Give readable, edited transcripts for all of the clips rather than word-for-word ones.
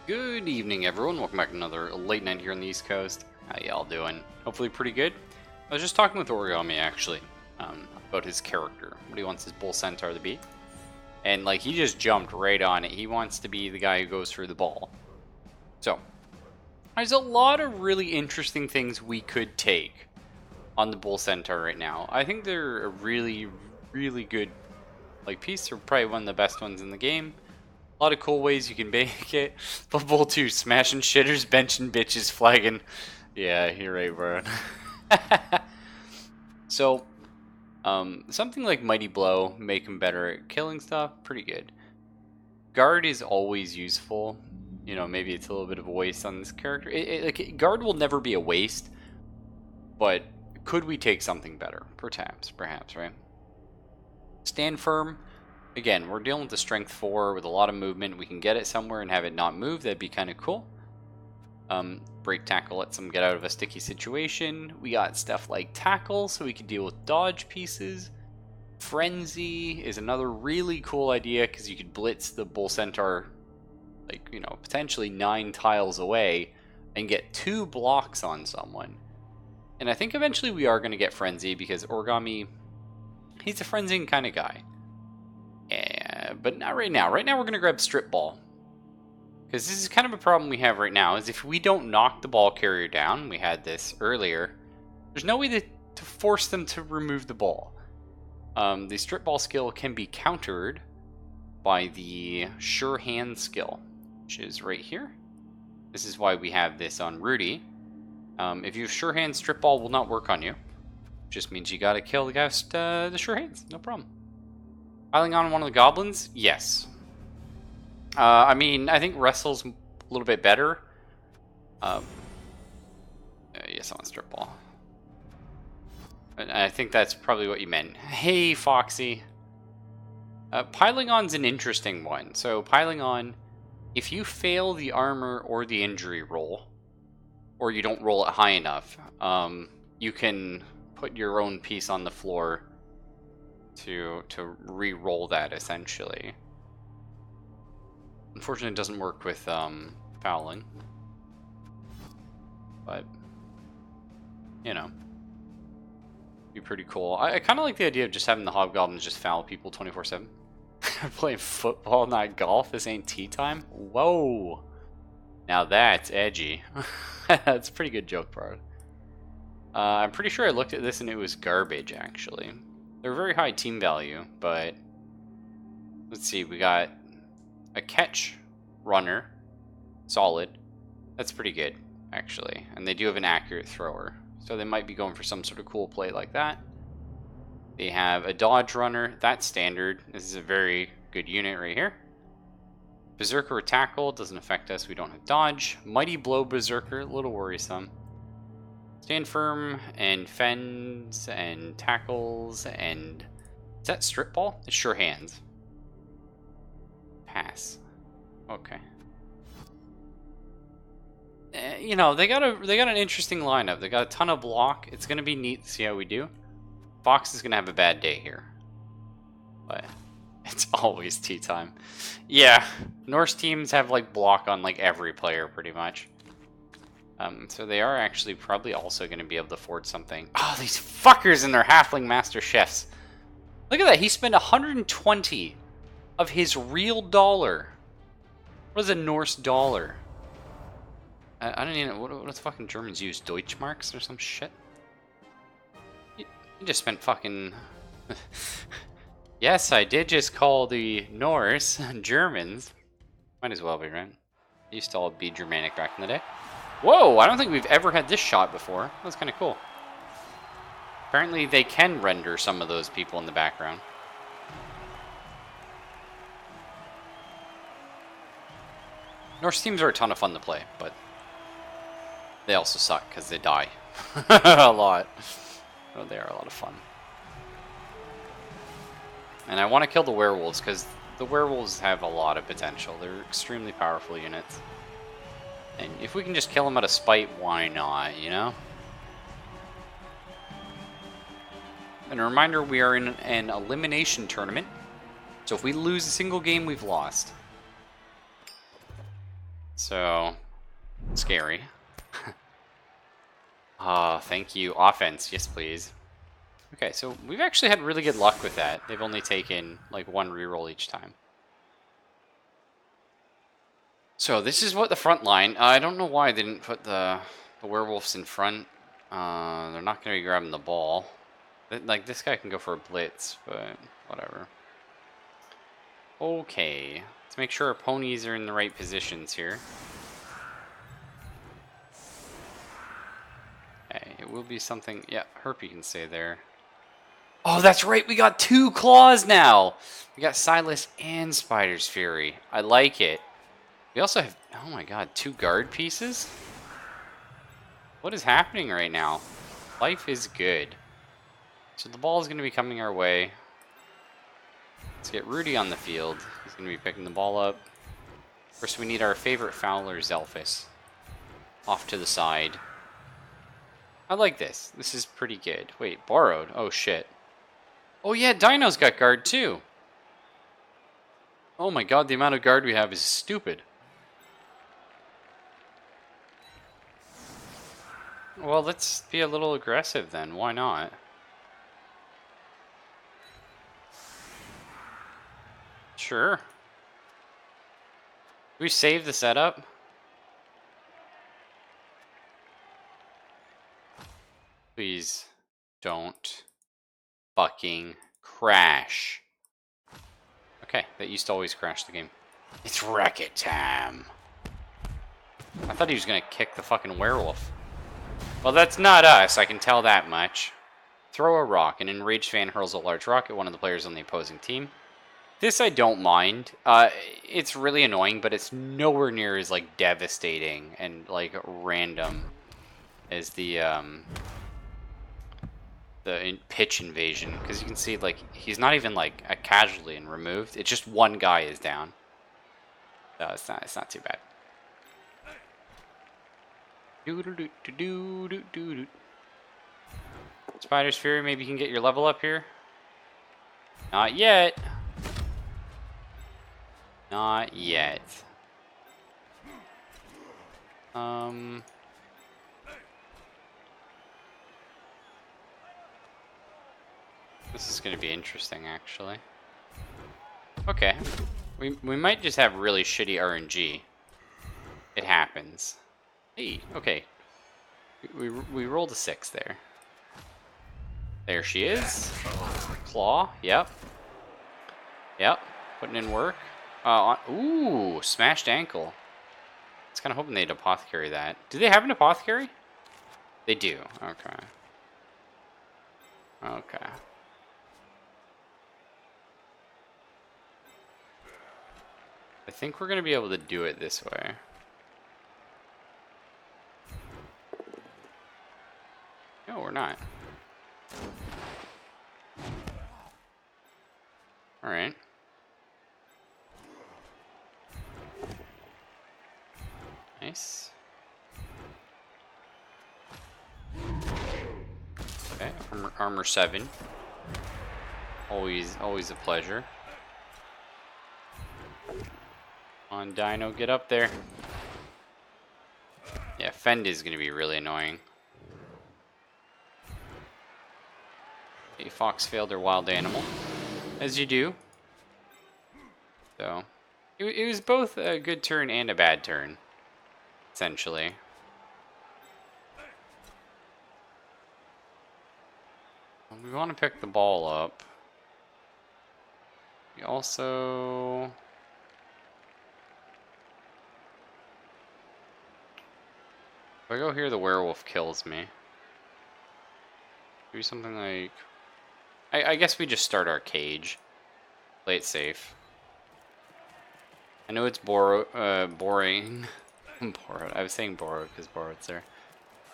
Good evening, everyone. Welcome back to another late night here on the East Coast. How y'all doing? Hopefully pretty good. I was just talking with Origami, actually, about his character, what he wants his Bull Centaur to be. And, like, he just jumped right on it. He wants to be the guy who goes through the ball. So, there's a lot of really interesting things we could take on the Bull Centaur right now. I think they're a really, really good, like, piece. They're probably one of the best ones in the game. A lot of cool ways you can make it. Football 2, smashing shitters, benching bitches, flagging. Yeah, you're right, bro. So, something like Mighty Blow, make him better at killing stuff, pretty good. Guard is always useful. You know, maybe it's a little bit of a waste on this character. Guard will never be a waste, but could we take something better? Perhaps, right? Stand firm. Again, we're dealing with the strength 4 with a lot of movement. We can get it somewhere and have it not move. That'd be kind of cool. Break tackle lets them get out of a sticky situation. We got stuff like tackle, so we can deal with dodge pieces. Frenzy is another really cool idea because you could blitz the Bull Centaur, like, you know, potentially 9 tiles away and get 2 blocks on someone. And I think eventually we are going to get Frenzy because Origami, he's a frenzying kind of guy. But not right now. Right now we're going to grab Strip Ball. Because this is kind of a problem we have right now, is if we don't knock the ball carrier down, we had this earlier, there's no way to force them to remove the ball. The Strip Ball skill can be countered by the Sure Hand skill, which is right here. This is why we have this on Rudy. If you have Sure Hand, Strip Ball will not work on you. Just means you gotta kill the guy with the Sure Hands, no problem. Piling on one of the goblins? Yes. I mean, I think Wrestle's a little bit better. Yes, I want Strip Ball. And I think that's probably what you meant. Hey, Foxy. Piling on's an interesting one. So, piling on, if you fail the armor or the injury roll, or you don't roll it high enough, you can put your own piece on the floor to re-roll that, essentially. Unfortunately, it doesn't work with fouling. But, you know, be pretty cool. I kind of like the idea of just having the hobgoblins just foul people 24/7. Playing football, not golf. This ain't tea time. Whoa. Now that's edgy. That's a pretty good joke, bro. I'm pretty sure I looked at this and it was garbage, actually. They're very high team value, but let's see, we got a catch runner, solid. That's pretty good, actually. And they do have an accurate thrower, so they might be going for some sort of cool play like that. They have a dodge runner, that's standard. This is a very good unit right here. Berserker tackle doesn't affect us, we don't have dodge. Mighty Blow Berserker, a little worrisome. Stand firm, and fends, and tackles, and... Is that Strip Ball? It's Sure Hands. Pass. Okay. You know, they got an interesting lineup. They got a ton of block. It's gonna be neat to see how we do. Fox is gonna have a bad day here. But it's always tea time. Yeah, Norse teams have like block on like every player pretty much. So they are actually probably also going to be able to afford something. Oh, these fuckers and their halfling master chefs. Look at that. He spent 120 of his real dollar. What is a Norse dollar? I don't even know. What do fucking Germans use? Deutschmarks or some shit? You just spent fucking... Yes, I did just call the Norse Germans. Might as well be, right? Used to all be Germanic back in the day. Whoa, I don't think we've ever had this shot before. That's kind of cool. Apparently they can render some of those people in the background. Norse teams are a ton of fun to play, but they also suck because they die a lot. Oh, they are a lot of fun. And I want to kill the werewolves because the werewolves have a lot of potential. They're extremely powerful units. And if we can just kill them out of spite, why not, you know? And a reminder, we are in an elimination tournament. So if we lose a single game, we've lost. So, scary. Thank you. Offense, yes please. Okay, so we've actually had really good luck with that. They've only taken like one reroll each time. So this is what the front line. I don't know why they didn't put the werewolves in front. They're not going to be grabbing the ball. Like, this guy can go for a blitz, but whatever. Okay, let's make sure our ponies are in the right positions here. Okay, it will be something. Yeah, Herpy can stay there. Oh, that's right. We got 2 claws now. We got Silas and Spider's Fury. I like it. We also have, oh my god, 2 guard pieces? What is happening right now? Life is good. So the ball is going to be coming our way. Let's get Rudy on the field. He's going to be picking the ball up. First, we need our favorite Fowler, Zelphus. Off to the side. I like this. This is pretty good. Wait, borrowed. Oh, shit. Oh, yeah, Dino's got guard, too. Oh my god, the amount of guard we have is stupid. Well, let's be a little aggressive then. Why not? Sure. Do we save the setup? Please don't fucking crash. Okay, that used to always crash the game. It's Wreck-It time. I thought he was gonna kick the fucking werewolf. Well, that's not us, I can tell that much. Throw a rock. An enraged fan hurls a large rock at one of the players on the opposing team. This I don't mind. It's really annoying, but it's nowhere near as like devastating and like random as the pitch invasion, because you can see like he's not even like a casualty and removed. It's just one guy is down. No, it's not too bad. Spider's Fury, maybe you can get your level up here. Not yet. Not yet. This is going to be interesting, actually. Okay. We might just have really shitty RNG. It happens. Hey, okay. We rolled a 6 there. There she is. Claw, yep. Yep, putting in work. Ooh, smashed ankle. I was kind of hoping they'd apothecary that. Do they have an apothecary? They do, okay. Okay. I think we're going to be able to do it this way. No, we're not. Alright. Nice. Okay, armor 7. Always a pleasure. On Dino, get up there. Yeah, Fend is going to be really annoying. A fox failed their wild animal, as you do. So, it was both a good turn and a bad turn, essentially. We want to pick the ball up. We also... If I go here, the werewolf kills me. Do something like... I guess we just start our cage. Play it safe. I know it's boring. Borrowed. I was saying borrowed because borrowed's there.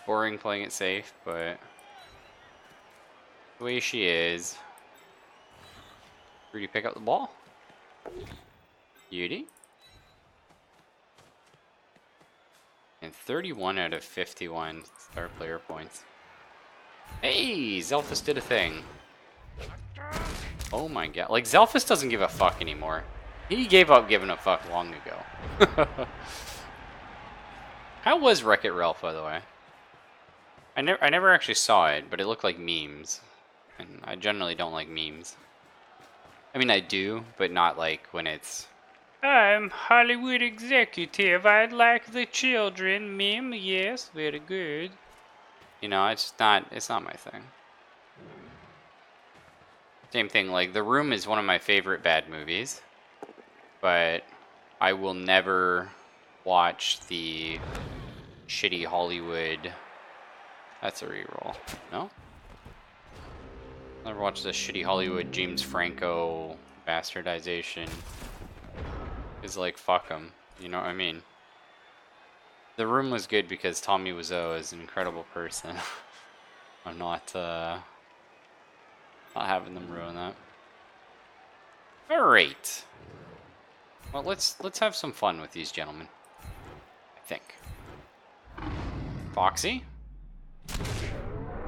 Boring playing it safe, but... the way she is... Rudy, pick up the ball. Beauty. And 31 out of 51 star player points. Hey, Zelphus did a thing. Oh my god. Like, Zelphus doesn't give a fuck anymore. He gave up giving a fuck long ago. How was Wreck-It Ralph, by the way? I never actually saw it, but it looked like memes. And I generally don't like memes. I mean, I do, but not like when it's... I'm Hollywood executive. I'd like the children meme. Yes, very good. You know, it's not my thing. Same thing, like, The Room is one of my favorite bad movies. But I will never watch the shitty Hollywood... That's a reroll. No? Never watched the shitty Hollywood James Franco bastardization. It's like, fuck him. You know what I mean? The Room was good because Tommy Wiseau is an incredible person. I'm not having them ruin that. Alright. Well, let's have some fun with these gentlemen. I think. Foxy?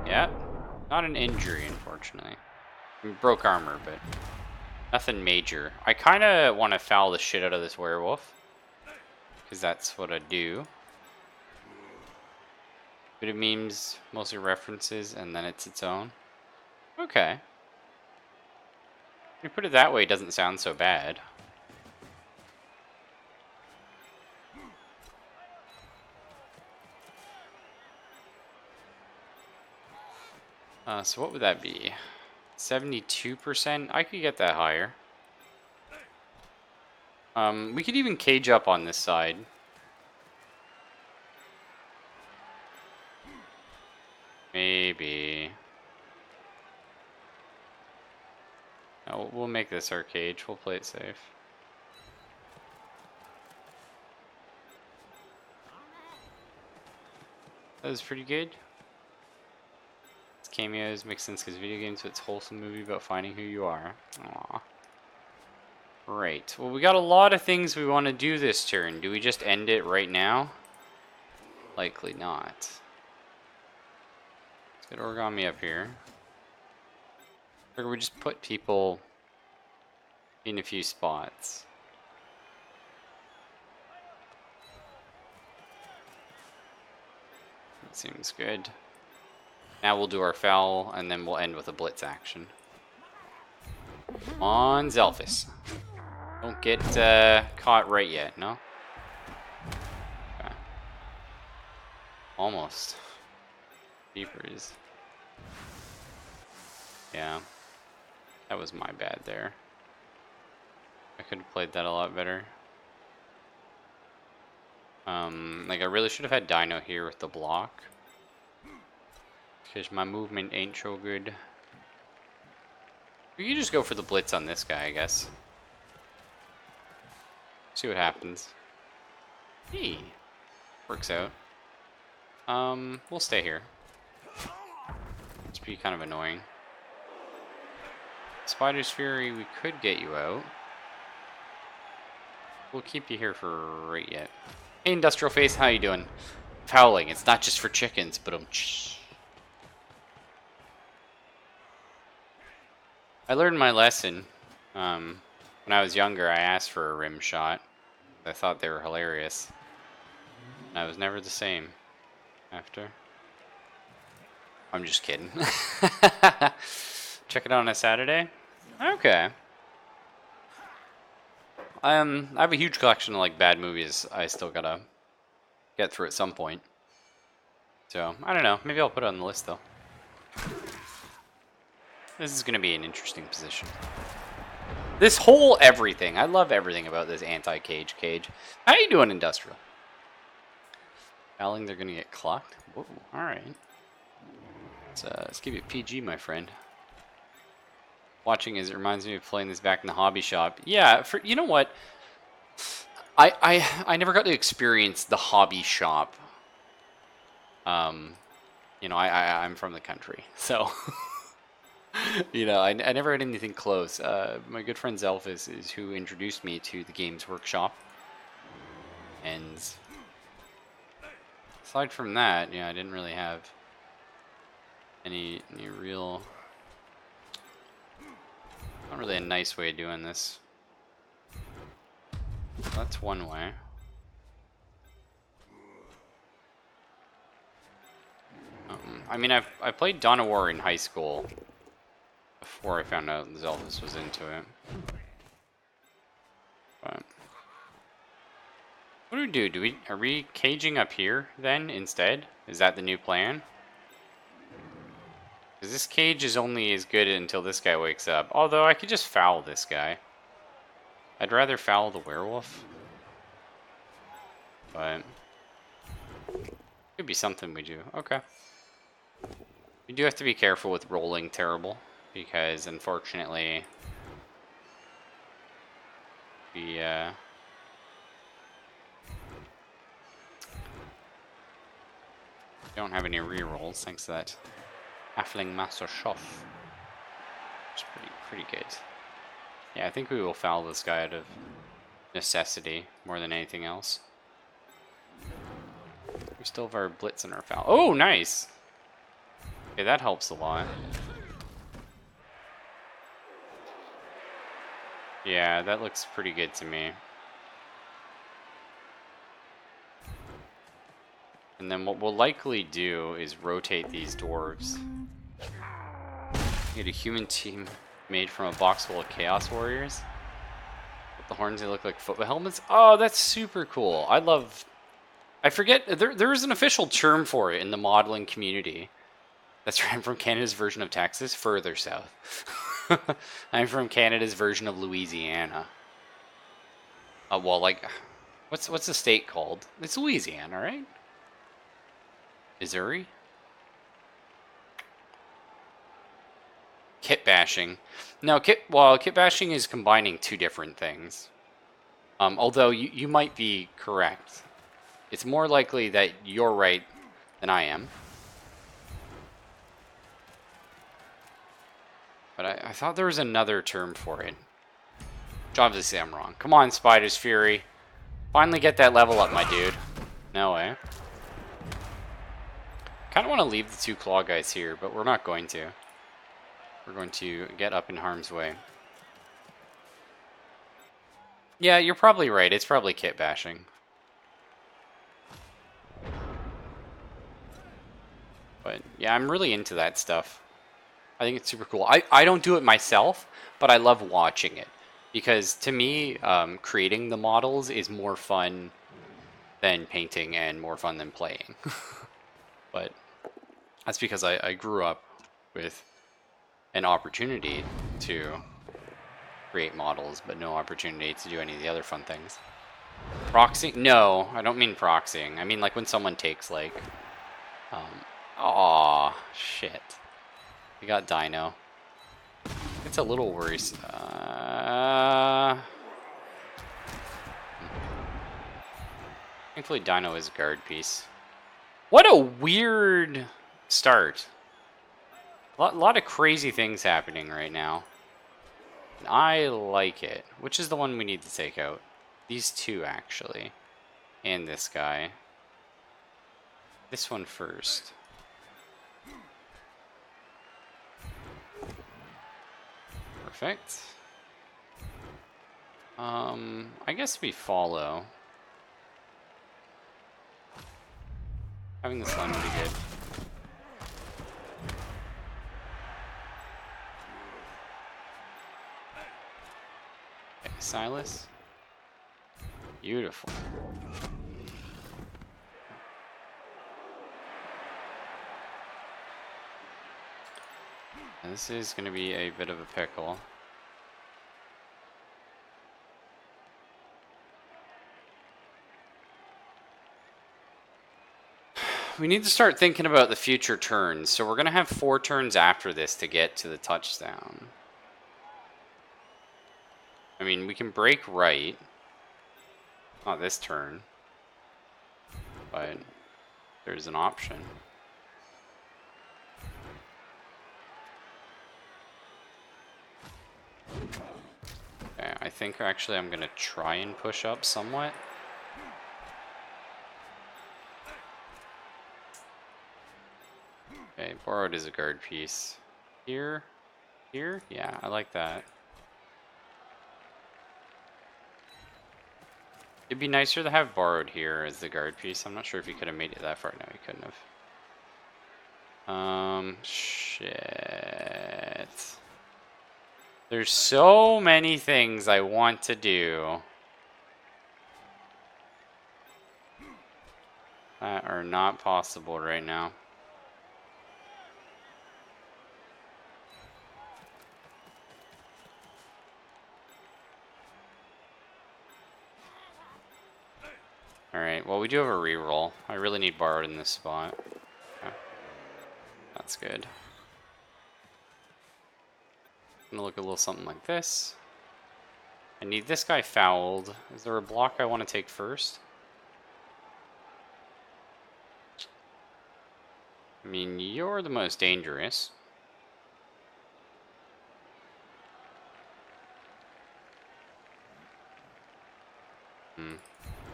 Yeah. Not an injury, unfortunately. We broke armor, but nothing major. I kind of want to foul the shit out of this werewolf. Because that's what I do. Bit of memes, mostly references, and then it's its own. Okay. If you put it that way, it doesn't sound so bad. So what would that be? 72%? I could get that higher. We could even cage up on this side. Maybe. No, we'll make this our cage. We'll play it safe. That was pretty good. Its cameos make sense because video games, it's a wholesome movie about finding who you are. Aww. Right. Well, we got a lot of things we want to do this turn. Do we just end it right now? Likely not. Let's get origami up here. Or we just put people in a few spots. That seems good. Now we'll do our foul, and then we'll end with a blitz action. On Zelphus. Don't get caught right yet, no? Okay. Almost. Beepers. Yeah. That was my bad there. I could have played that a lot better. Like I really should have had Dino here with the block. Because my movement ain't so good. We could just go for the blitz on this guy, I guess. See what happens. Hey, works out. We'll stay here. It's be kind of annoying. Spider's Fury, we could get you out. We'll keep you here for right yet. Hey, Industrial Face, how you doing? Fouling, it's not just for chickens, but I learned my lesson. When I was younger, I asked for a rim shot. I thought they were hilarious. And I was never the same after. I'm just kidding. Check it out on a Saturday? Okay. I have a huge collection of like bad movies I still gotta get through at some point. So, I don't know. Maybe I'll put it on the list though. This is gonna be an interesting position. This whole everything. I love everything about this anti-cage cage. How you doing, Industrial? Fouling, they're gonna get clocked? Whoa, alright. Let's keep it PG, my friend. Watching is, it reminds me of playing this back in the hobby shop. Yeah, you know what? I never got to experience the hobby shop. You know, I'm from the country, so... You know, I never had anything close. My good friend Zelphus is who introduced me to the Games Workshop. And aside from that, yeah, I didn't really have any real... Not really a nice way of doing this. That's one way. I mean, I played Dawn of War in high school before I found out Zeldas was into it. But what do we do? Are we caging up here then instead? Is that the new plan? Because this cage is only as good until this guy wakes up. Although I could just foul this guy. I'd rather foul the werewolf. But could be something we do. Okay. We do have to be careful with rolling terrible, because unfortunately we don't have any rerolls thanks to that Halfling Master Shuff. It's pretty good. Yeah, I think we will foul this guy out of necessity more than anything else. We still have our blitz and our foul. Oh, nice! Okay, that helps a lot. Yeah, that looks pretty good to me. And then what we'll likely do is rotate these dwarves. Get a human team made from a box full of Chaos Warriors. With the horns, they look like football helmets. Oh, that's super cool. I forget, there is an official term for it in the modeling community. That's right, I'm from Canada's version of Texas, further south. I'm from Canada's version of Louisiana. Well, like, what's the state called? It's Louisiana, right? Missouri? Kit bashing. No, kit bashing is combining two different things. Although you might be correct. It's more likely that you're right than I am. But I thought there was another term for it. Which obviously I'm wrong. Come on, Spider's Fury. Finally get that level up, my dude. No way. Kind of want to leave the two claw guys here, but we're not going to. We're going to get up in harm's way. Yeah, you're probably right. It's probably kit bashing. But yeah, I'm really into that stuff. I think it's super cool. I don't do it myself, but I love watching it. Because to me, creating the models is more fun than painting and more fun than playing. But that's because I grew up with an opportunity to create models, but no opportunity to do any of the other fun things. Proxying? No, I don't mean proxying. I mean like when someone takes like... aw, shit. We got Dino. It's a little worrisome. Thankfully Dino is a guard piece. What a weird start. A lot of crazy things happening right now. And I like it. Which is the one we need to take out? These two, actually. And this guy. This one first. Perfect. I guess we follow. Having this line would be good. Okay, Silas. Beautiful. And this is going to be a bit of a pickle. We need to start thinking about the future turns. So we're going to have 4 turns after this to get to the touchdown. I mean, we can break right. Not this turn. But there's an option. Okay, I think actually I'm going to try and push up somewhat. Okay, borrowed is a guard piece. Here? Here? Yeah, I like that. It'd be nicer to have borrowed here as the guard piece. I'm not sure if he could have made it that far. No, he couldn't have. Shit. There's so many things I want to do that are not possible right now. Alright, well we do have a reroll. I really need Borrowed in this spot. Okay. That's good. I'm gonna look a little something like this. I need this guy fouled. Is there a block I want to take first? I mean, you're the most dangerous.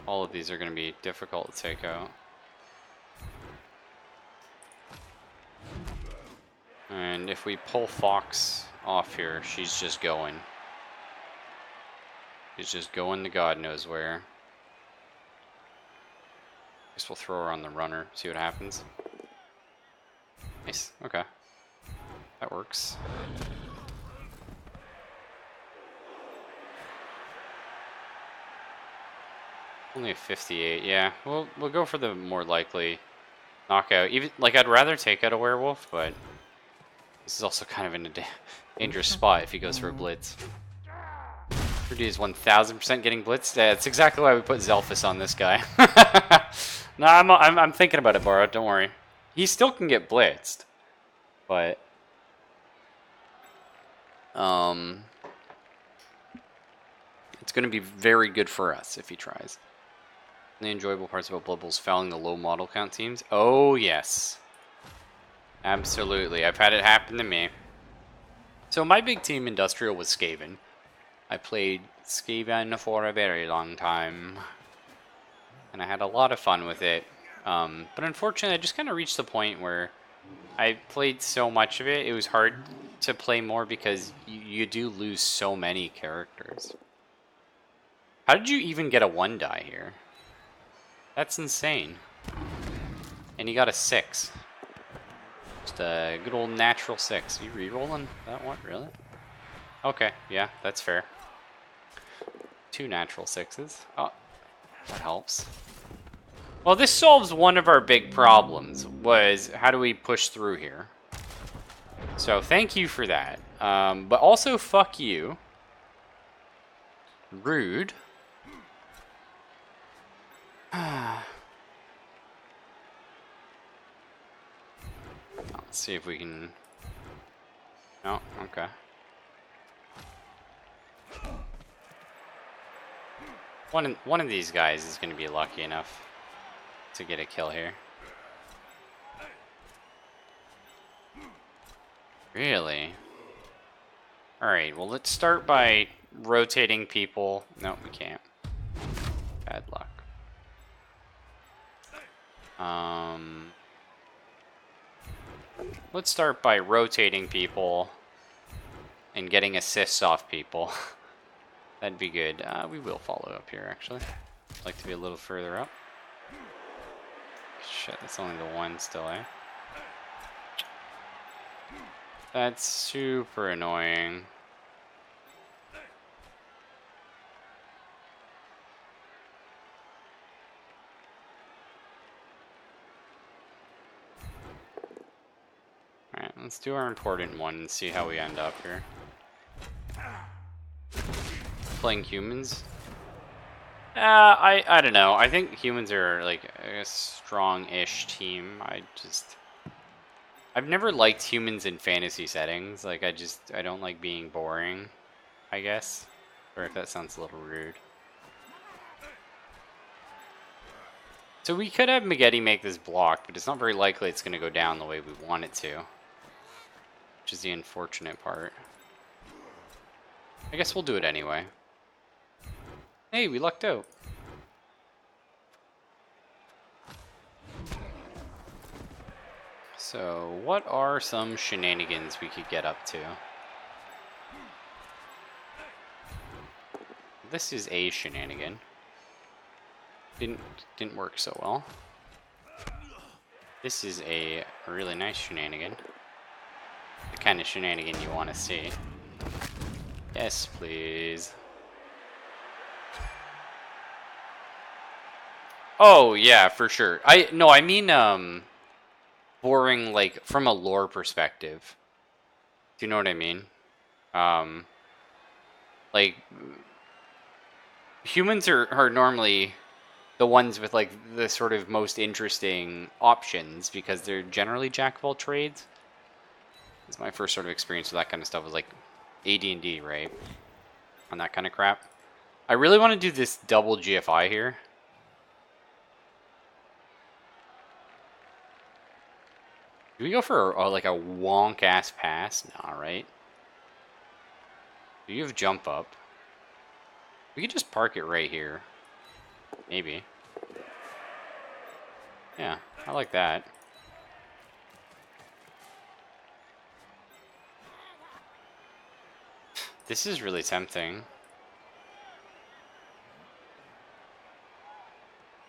All of these are going to be difficult to take out. And if we pull Fox off here, she's just going. She's just going to God knows where. Guess we'll throw her on the runner, see what happens. Nice, okay. That works. Only a 58, yeah. We'll go for the more likely knockout. Even like I'd rather take out a werewolf, but this is also kind of in a dangerous spot if he goes for a blitz. Rudy is 1000% getting blitzed. Yeah, that's exactly why we put Zelphus on this guy. No, I'm thinking about it, Borrowed. Don't worry. He still can get blitzed, but it's going to be very good for us if he tries. The enjoyable parts about Blood Bowl is fouling the low model count teams. Oh, yes. Absolutely. I've had it happen to me. So my big team, Industrial, was Skaven. I played Skaven for a very long time. And I had a lot of fun with it. But unfortunately, I just kind of reached the point where I played so much of it, it was hard to play more because you do lose so many characters. How did you even get a 1 die here? That's insane. And he got a 6. Just a good old natural 6. You re-rolling that one? Really? Okay, yeah, that's fair. 2 natural 6s. Oh, that helps. Well, this solves one of our big problems, was how do we push through here? So thank you for that. But also fuck you. Rude. Let's see if we can... Oh, okay. One of these guys is going to be lucky enough to get a kill here. Really? Alright, well let's start by rotating people. No, we can't. Bad luck. Let's start by rotating people and getting assists off people. That'd be good. We will follow up here, actually. I'd like to be a little further up. Shit, that's only the 1 still, eh? That's super annoying. Alright, let's do our important one and see how we end up here. Playing humans? I don't know. I think humans are like a strong-ish team. I've never liked humans in fantasy settings. Like I don't like being boring, I guess. Or if that sounds a little rude. So we could have Magetti make this block, but it's not very likely it's going to go down the way we want it to. Which is the unfortunate part. I guess we'll do it anyway. Hey, we lucked out. So, what are some shenanigans we could get up to? This is a shenanigan. Didn't work so well. This is a really nice shenanigan. The kind of shenanigan you want to see. Yes, please. Oh, yeah, for sure. I mean, boring, like, from a lore perspective. Do you know what I mean? Like, humans are normally the ones with, like, the sort of most interesting options because they're generally jack of all trades. It's my first sort of experience with that kind of stuff was, like, AD&D, right? On that kind of crap. I really want to do this double GFI here. Do we go for like a wonk-ass pass? Nah, right? Do you have jump up? We could just park it right here. Maybe. Yeah, I like that. This is really tempting.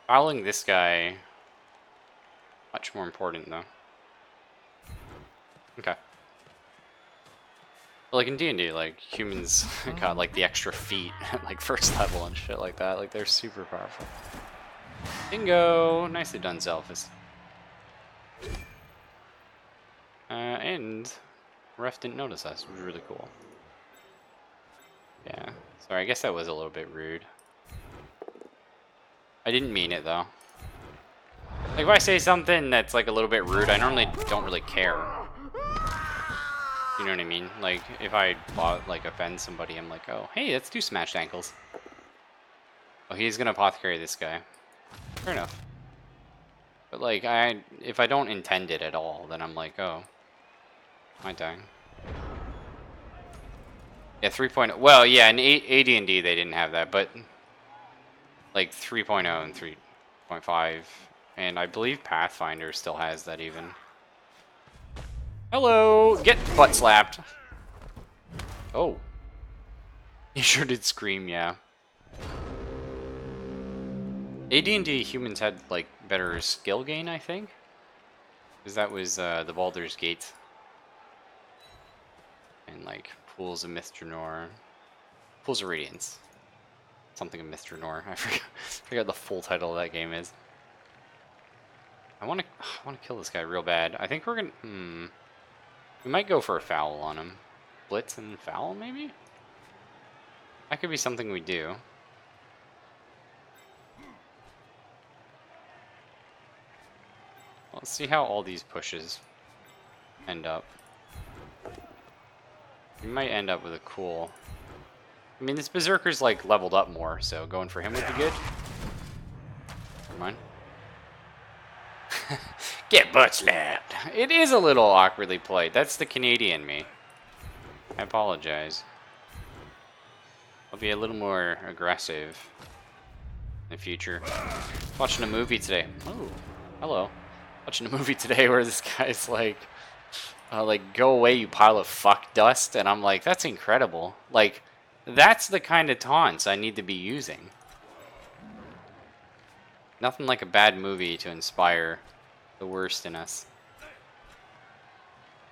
Fouling this guy... much more important, though. Okay. But like in D&D, like, humans got, like, the extra feet at, like, first level and shit like that. Like, they're super powerful. Bingo! Nicely done, Zelphus. And... Ref didn't notice us, which was really cool. Yeah. Sorry, I guess that was a little bit rude. I didn't mean it, though. Like, if I say something that's, like, a little bit rude, I normally don't really care. You know what I mean? Like, if I, like, offend somebody, I'm like, oh, hey, let's do smashed ankles. Oh, he's gonna apothecary this guy. Fair enough. But, like, if I don't intend it at all, then I'm like, oh, am I dying? Yeah, 3.0. Well, yeah, in AD&D they didn't have that, but, like, 3.0 and 3.5, and I believe Pathfinder still has that even. Hello! Get butt slapped! Oh. He sure did scream, yeah. AD&D humans had, like, better skill gain, I think? Because that was the Baldur's Gate. And, like, Pools of Mithranor. Pools of Radiance. Something of Mithranor. I forgot the full title of that game is. I want to kill this guy real bad. I think we're gonna... We might go for a foul on him. Blitz and foul, maybe? That could be something we do. Let's see how all these pushes end up. We might end up with a cool... I mean, this Berserker's, like, leveled up more, so going for him would be good. Never mind. Get butt slapped! It is a little awkwardly played. That's the Canadian me. I apologize. I'll be a little more aggressive in the future. Watching a movie today. Oh, hello. Watching a movie today where this guy's like, go away, you pile of fuck dust. And I'm like, that's incredible. Like, that's the kind of taunts I need to be using. Nothing like a bad movie to inspire the worst in us.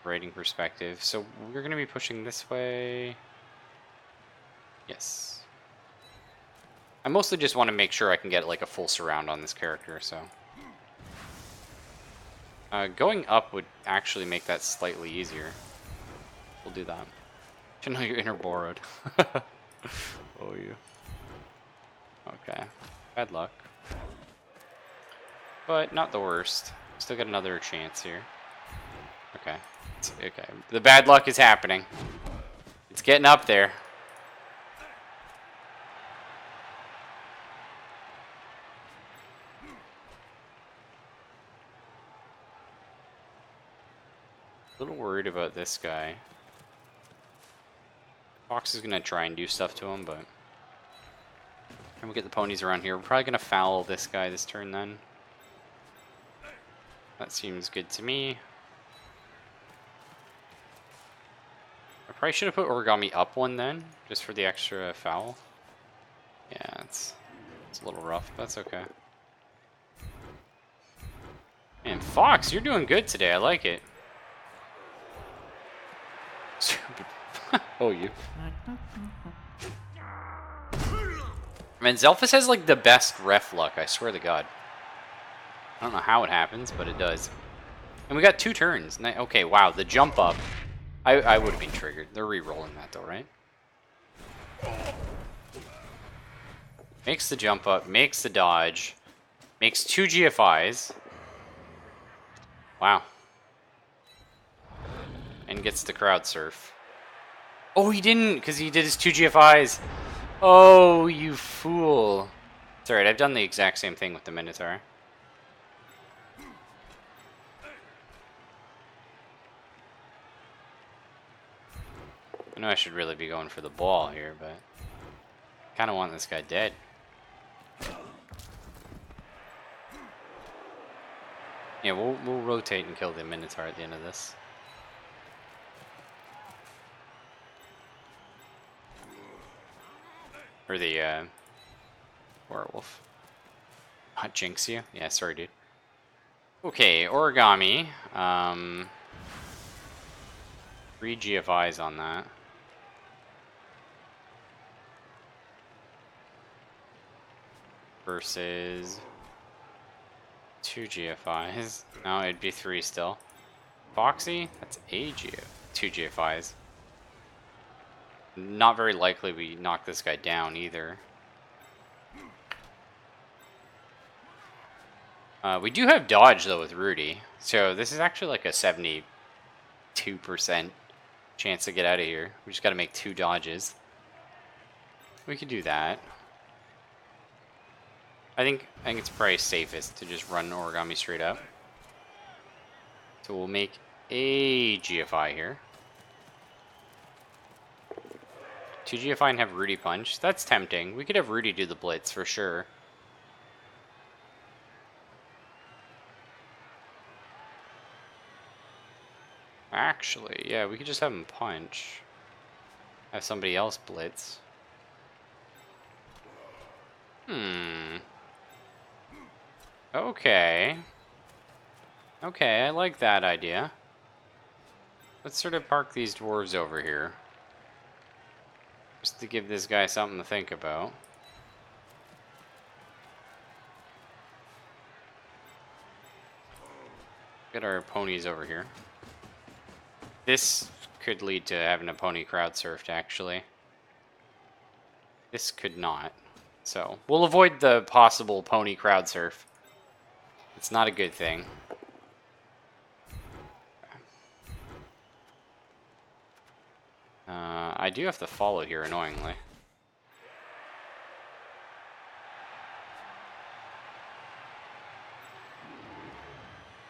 Writing perspective. So we're going to be pushing this way. Yes. I mostly just want to make sure I can get, like, a full surround on this character, so... going up would actually make that slightly easier. We'll do that. You know you're inner borrowed. Oh, you. Okay. Bad luck. But not the worst. Still got another chance here. Okay. Okay. The bad luck is happening. It's getting up there. A little worried about this guy. Fox is gonna try and do stuff to him, but can we get the ponies around here? We're probably gonna foul this guy this turn then. That seems good to me. I probably should have put origami up one then, just for the extra foul. Yeah, it's a little rough, but that's okay. Man, Fox, you're doing good today. I like it. Oh, you. Man, Zelphus has like the best ref luck, I swear to God. I don't know how it happens, but it does. And we got 2 turns. Okay, wow, the jump up. I would have been triggered. They're re-rolling that though, right? Makes the jump up, makes the dodge, makes 2 GFIs. Wow. And gets the crowd surf. Oh, he didn't, because he did his 2 GFIs. Oh, you fool. It's alright, I've done the exact same thing with the Minotaur. I know I should really be going for the ball here, but I kind of want this guy dead. Yeah, we'll rotate and kill the Minotaur at the end of this. Or the werewolf. Not jinx you? Yeah, sorry, dude. Okay, origami. 3 GFIs on that. Versus 2 GFIs. No, it'd be 3 still. Foxy? That's a 2 GFIs. Not very likely we knock this guy down either. We do have dodge though with Rudy, so this is actually like a 72% chance to get out of here. We just got to make 2 dodges. We could do that. I think it's probably safest to just run origami straight up. So we'll make a GFI here. 2 GFI and have Rudy punch. That's tempting. We could have Rudy do the blitz for sure. Actually, yeah, we could just have him punch. Have somebody else blitz. Okay. Okay, I like that idea. Let's sort of park these dwarves over here. Just to give this guy something to think about. Get our ponies over here. This could lead to having a pony crowd surfed, actually. This could not. So, we'll avoid the possible pony crowd surf. It's not a good thing. I do have to follow here, annoyingly.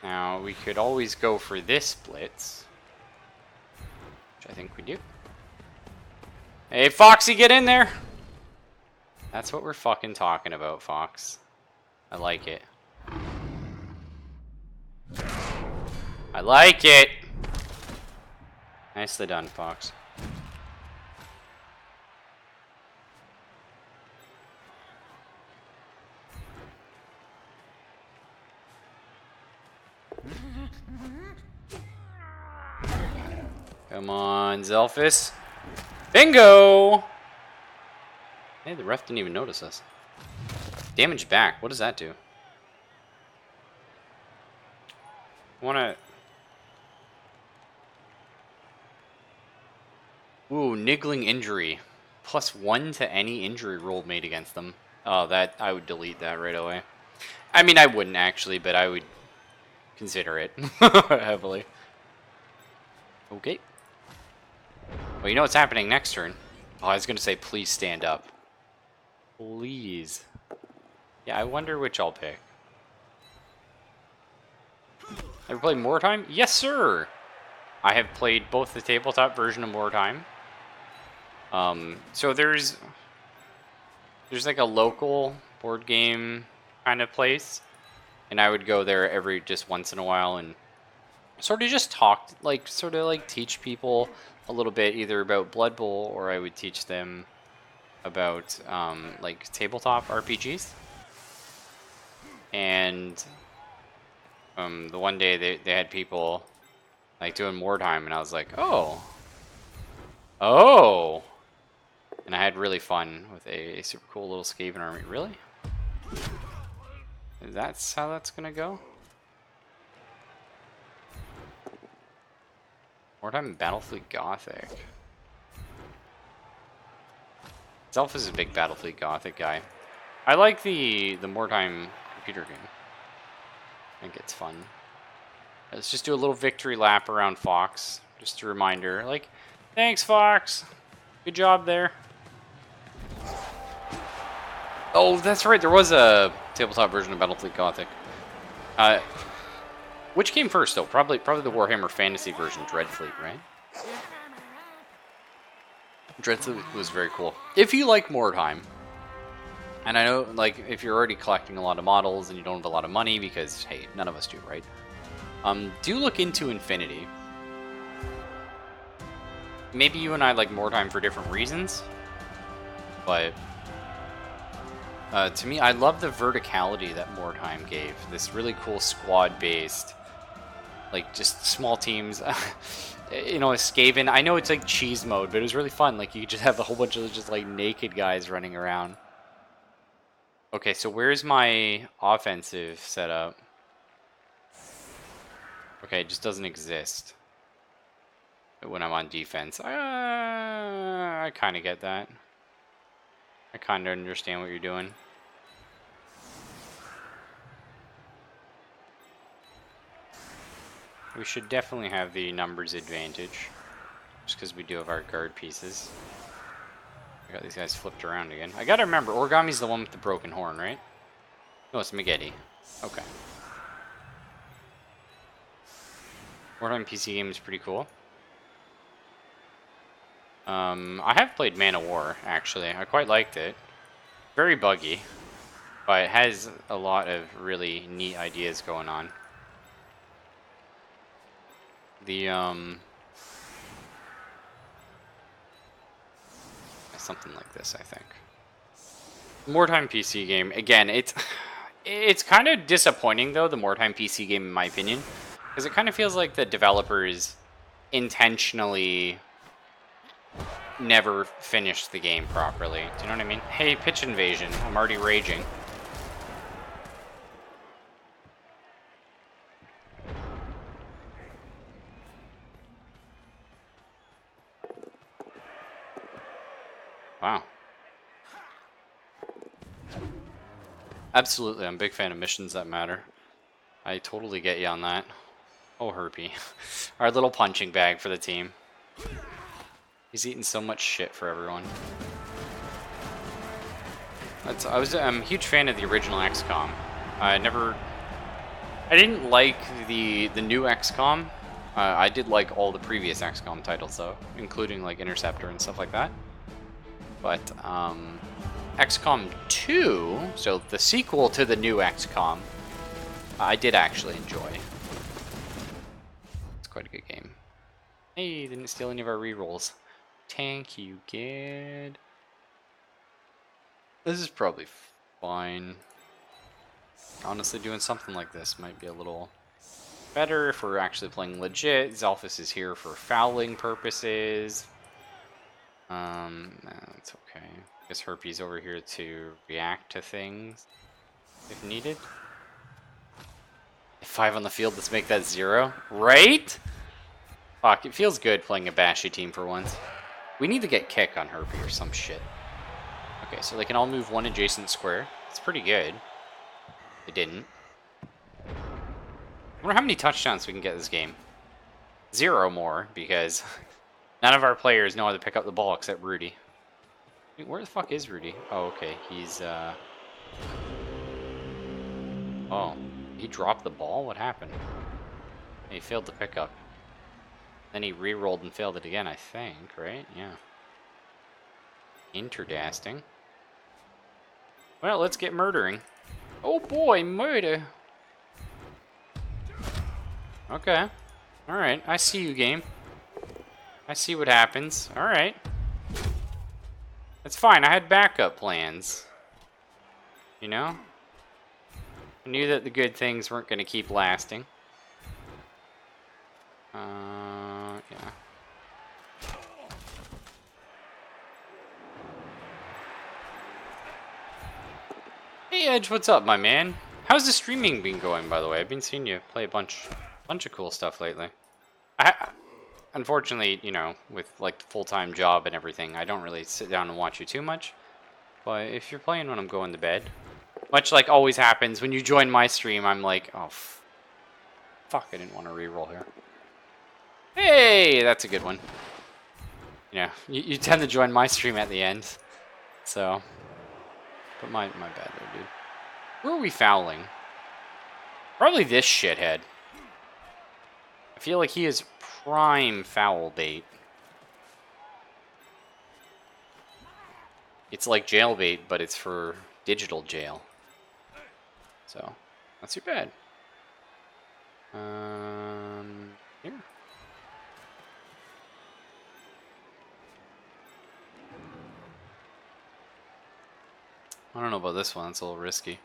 Now, we could always go for this blitz. Which I think we do. Hey, Foxy, get in there! That's what we're fucking talking about, Fox. I like it. I like it! Nicely done, Fox. Come on, Zelphus. Bingo! Hey, the ref didn't even notice us. Damage back. What does that do? Wanna... Ooh, niggling injury. +1 to any injury roll made against them. Oh, that... I would delete that right away. I mean, I wouldn't actually, but I would consider it heavily. Okay. Well, you know what's happening next turn? Oh, I was going to say, please stand up. Please. Yeah, I wonder which I'll pick. Ever played More Time? Yes, sir! I have played both the tabletop version of More Time. So there's like a local board game kind of place. And I would go there just once in a while and sort of just talk, sort of teach people a little bit either about Blood Bowl, or I would teach them about tabletop RPGs. And The one day they had people like doing more time, and I was like, oh, oh, and I had really fun with a super cool little Skaven army. Really? That's how that's gonna go? More time Battlefleet Gothic. Zelf is a big Battlefleet Gothic guy. I like the Mordheim computer game. I think it's fun. Let's just do a little victory lap around Fox. Just a reminder. Like, thanks, Fox. Good job there. Oh, that's right. There was a tabletop version of Battlefleet Gothic. Which came first, though? Probably the Warhammer Fantasy version, Dreadfleet, right? Dreadfleet was very cool. If you like Mordheim, and I know, like, if you're already collecting a lot of models and you don't have a lot of money, because, hey, none of us do, right? Do look into Infinity. Maybe you and I like Mordheim for different reasons, but to me, I love the verticality that Mordheim gave. This really cool squad-based, like, just small teams. You know, a Skaven. I know it's like cheese mode, but it was really fun. Like, you could just have a whole bunch of just like naked guys running around. Okay, so where's my offensive setup? Okay, it just doesn't exist when I'm on defense. I kind of get that. I kind of understand what you're doing. We should definitely have the numbers advantage, just because we do have our guard pieces. I got these guys flipped around again. I gotta remember, Origami's the one with the broken horn, right? No, it's Magetti. Okay. Wartime PC game is pretty cool. I have played Man of War, actually. I quite liked it. Very buggy, but it has a lot of really neat ideas going on. The, something like this, I think. Mordheim PC game. Again, it's kind of disappointing, though, the Mordheim PC game, in my opinion. Because it kind of feels like the developers intentionally never finished the game properly. Do you know what I mean? Hey, pitch invasion. I'm already raging. Wow. Absolutely, I'm a big fan of missions that matter. I totally get you on that. Oh, Herpy. Our little punching bag for the team. He's eating so much shit for everyone. I'm a huge fan of the original XCOM. I didn't like the new XCOM. I did like all the previous XCOM titles, though, including like Interceptor and stuff like that. But XCOM 2, so the sequel to the new XCOM, I did actually enjoy. It's quite a good game. Hey, didn't steal any of our rerolls. Tank, you good? This is probably fine. Honestly, doing something like this might be a little better if we're actually playing legit. Zelphus is here for fouling purposes. That's okay. I guess Herpy's over here to react to things if needed. 5 on the field, let's make that 0. Right? Fuck, it feels good playing a bashy team for once. We need to get kick on Herpy or some shit. Okay, so they can all move 1 adjacent square. It's pretty good. They didn't. I wonder how many touchdowns we can get this game. 0 more, because none of our players know how to pick up the ball except Rudy. Wait, where the fuck is Rudy? Oh, okay. He's, Oh, he dropped the ball? What happened? He failed to pick up. Then he re-rolled and failed it again, I think, right? Yeah. Interdasting. Well, let's get murdering. Oh boy, murder! Okay. Alright, I see you, game. I see what happens. Alright. That's fine, I had backup plans. You know? I knew that the good things weren't going to keep lasting. Yeah. Hey Edge, what's up, my man? How's the streaming been going, by the way? I've been seeing you play a bunch of cool stuff lately. Unfortunately, you know, with like the full-time job and everything, I don't really sit down and watch you too much. But if you're playing when I'm going to bed, much like always happens when you join my stream, I'm like, oh, fuck, I didn't want to reroll here. Hey, that's a good one. You know, you tend to join my stream at the end, so. But my bad there, dude. Where are we fouling? Probably this shithead. I feel like he is prime foul bait. It's like jail bait, but it's for digital jail. So, not too bad. Here. I don't know about this one. It's a little risky.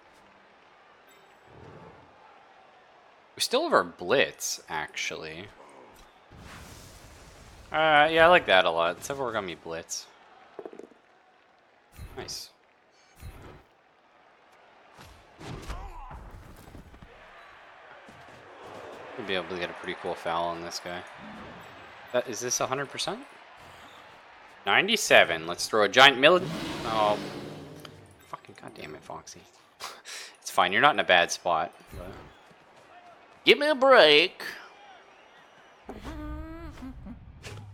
We still have our blitz, actually. Yeah, I like that a lot. Let's have work on me blitz. Nice. We'll be able to get a pretty cool foul on this guy. Is this 100%? 97. Let's throw a giant Oh. Fucking goddamn it, Foxy. It's fine. You're not in a bad spot. But... Give me a break.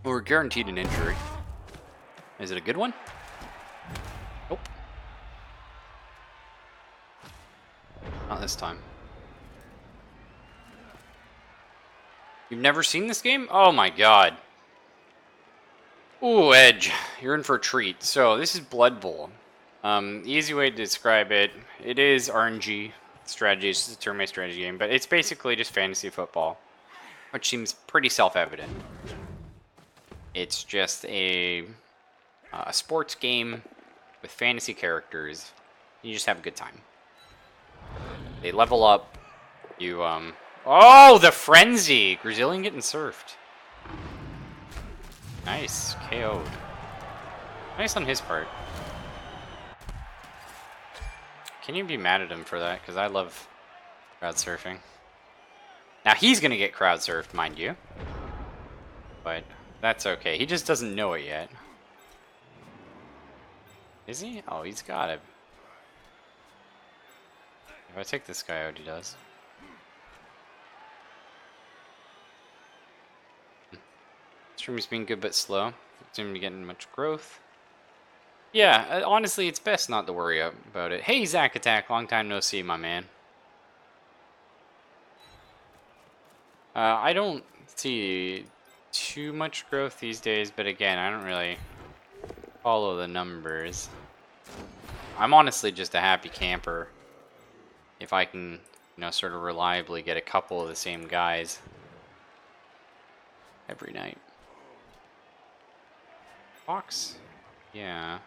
We're guaranteed an injury. Is it a good one? Nope. Not this time. You've never seen this game? Oh my god. Ooh, Edge. You're in for a treat. So, this is Blood Bowl. Easy way to describe it. It is RNG strategy. It's just a turn-based strategy game, but it's basically just fantasy football, which seems pretty self-evident. It's just a sports game with fantasy characters. You just have a good time. They level up. You, Oh, the frenzy! Brazilian getting surfed. Nice. KO'd. Nice on his part. Can you be mad at him for that? Because I love crowd surfing. Now he's going to get crowd surfed, mind you. But that's okay. He just doesn't know it yet. Is he? Oh, he's got it. If I take this guy out, he does. Stream's been good but slow. Don't seem to be getting much growth. Yeah, honestly, it's best not to worry about it. Hey, Zack Attack, long time no see, my man. I don't see too much growth these days, but again, I don't really follow the numbers. I'm honestly just a happy camper if I can, you know, sort of reliably get a couple of the same guys every night. Fox? Yeah.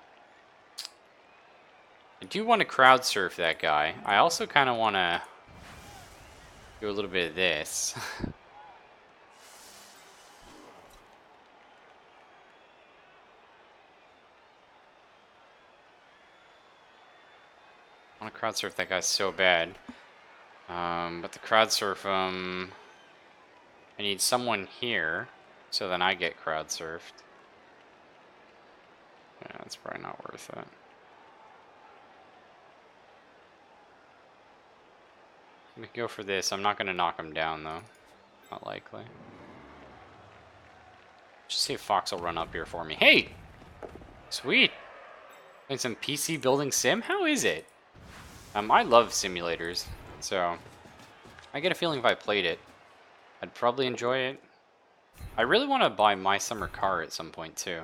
I do want to crowd surf that guy. I also kind of want to do a little bit of this. I want to crowd surf that guy so bad. But the crowd surf, I need someone here, so then I get crowd surfed. Yeah, that's probably not worth it. Let me go for this. I'm not going to knock him down, though. Not likely. Just see if Fox will run up here for me. Hey! Sweet! Playing some PC building sim? How is it? I love simulators, so I get a feeling if I played it, I'd probably enjoy it. I really want to buy My Summer Car at some point, too.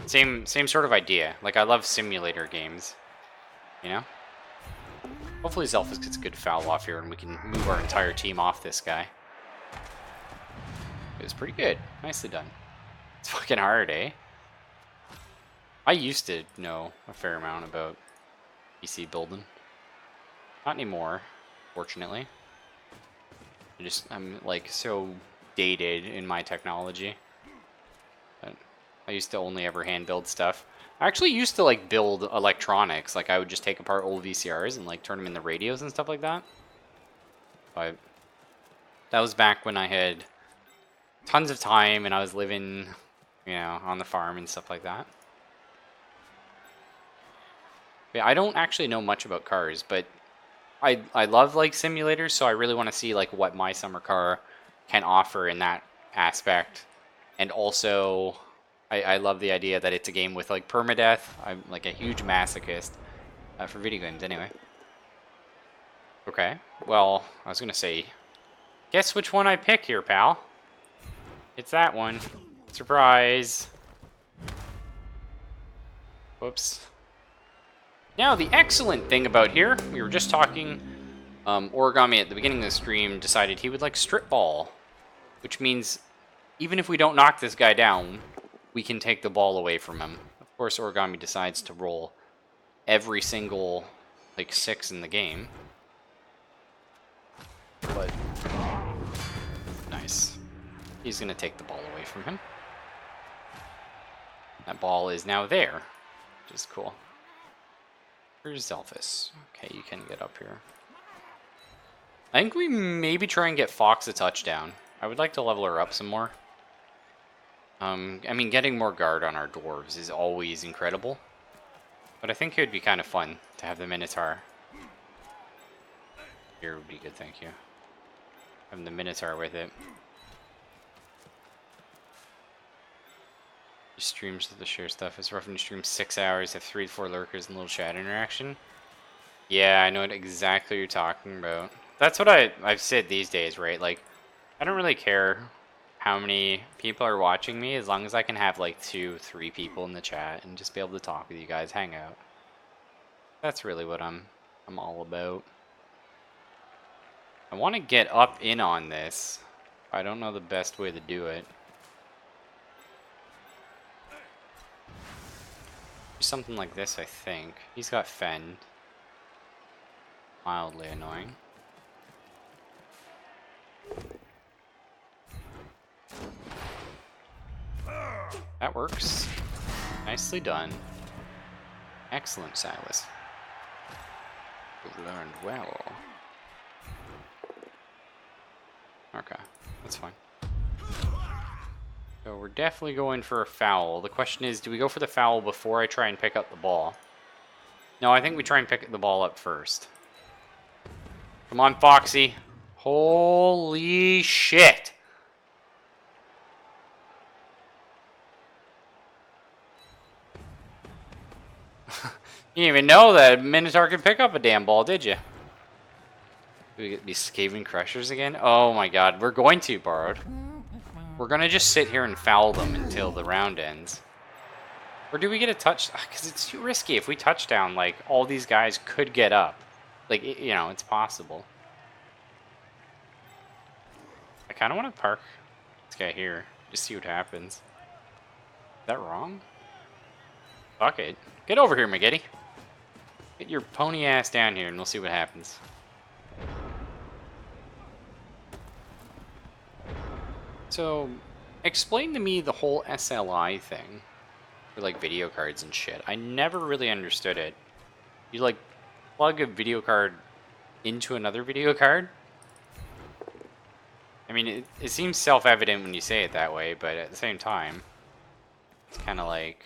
Same sort of idea. Like, I love simulator games, you know? Hopefully Zelphus gets a good foul off here and we can move our entire team off this guy. It was pretty good. Nicely done. It's fucking hard, eh? I used to know a fair amount about PC building. Not anymore. fortunately. I'm like so dated in my technology. But I used to only ever hand build stuff. I actually used to like build electronics. Like I would just take apart old VCRs and like turn them into radios and stuff like that. But that was back when I had tons of time and I was living, you know, on the farm and stuff like that. Yeah, I don't actually know much about cars, but I love like simulators, so I really want to see like what my summer car can offer in that aspect. And also I love the idea that it's a game with like permadeath. I'm like a huge masochist for video games anyway. Okay, well, I was gonna say, guess which one I pick here, pal? It's that one. Surprise. Whoops. Now, the excellent thing about here, we were just talking, Origami at the beginning of the stream decided he would like strip ball, which means even if we don't knock this guy down, we can take the ball away from him. Of course, Origami decides to roll every single, like, 6 in the game. But, nice. He's going to take the ball away from him. That ball is now there, which is cool. Where's Zelphus? Okay, you can get up here. I think we maybe try and get Fox a touchdown. I would like to level her up some more. I mean, getting more guard on our dwarves is always incredible. But I think it would be kind of fun to have the Minotaur. Here would be good, thank you. Having the Minotaur with it. Streams to the share stuff. It's rough when you stream 6 hours, have 3 to 4 lurkers and little chat interaction. Yeah, I know what exactly you're talking about. That's what I've said these days, right? Like, I don't really care how many people are watching me as long as I can have like 2, 3 people in the chat and just be able to talk with you guys, hang out. That's really what I'm all about. I want to get up in on this. I don't know the best way to do it. Something like this, I think. He's got Fend. Mildly annoying. That works. Nicely done. Excellent, Silas. You've learned well. Okay, that's fine. So we're definitely going for a foul. The question is, do we go for the foul before I try and pick up the ball? No, I think we try and pick the ball up first. Come on, Foxy. Holy shit. You didn't even know that Minotaur could pick up a damn ball, did you? Do we get these Skaven Crushers again? Oh my god, we're going to, Borrowed. We're gonna just sit here and foul them until the round ends. Or do we get a touch? Because it's too risky. If we touchdown, like, all these guys could get up. Like, you know, it's possible. I kind of want to park this guy here. Just see what happens. Is that wrong? Fuck it. Get over here, McGetty. Get your pony ass down here and we'll see what happens. So, explain to me the whole SLI thing. For, like, video cards and shit. I never really understood it. You, like, plug a video card into another video card? I mean, it seems self-evident when you say it that way, but at the same time, it's kind of like...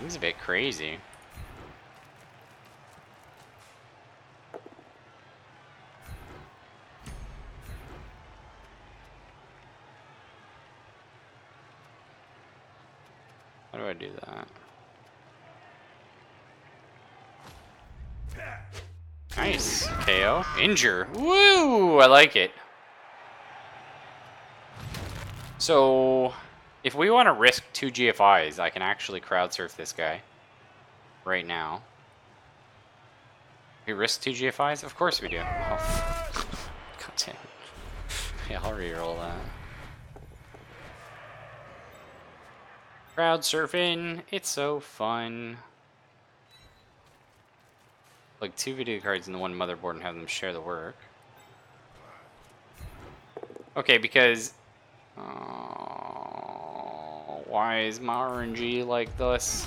It's a bit crazy. How do I do that? Nice. KO. Injure. Woo! I like it. So, if we want to risk 2 GFIs, I can actually crowd surf this guy. Right now. We risk 2 GFIs? Of course we do. Oh. God damn it. Yeah, I'll reroll that. Crowd surfing. It's so fun. Like 2 video cards and the one motherboard and have them share the work. Okay, because why is my RNG like this?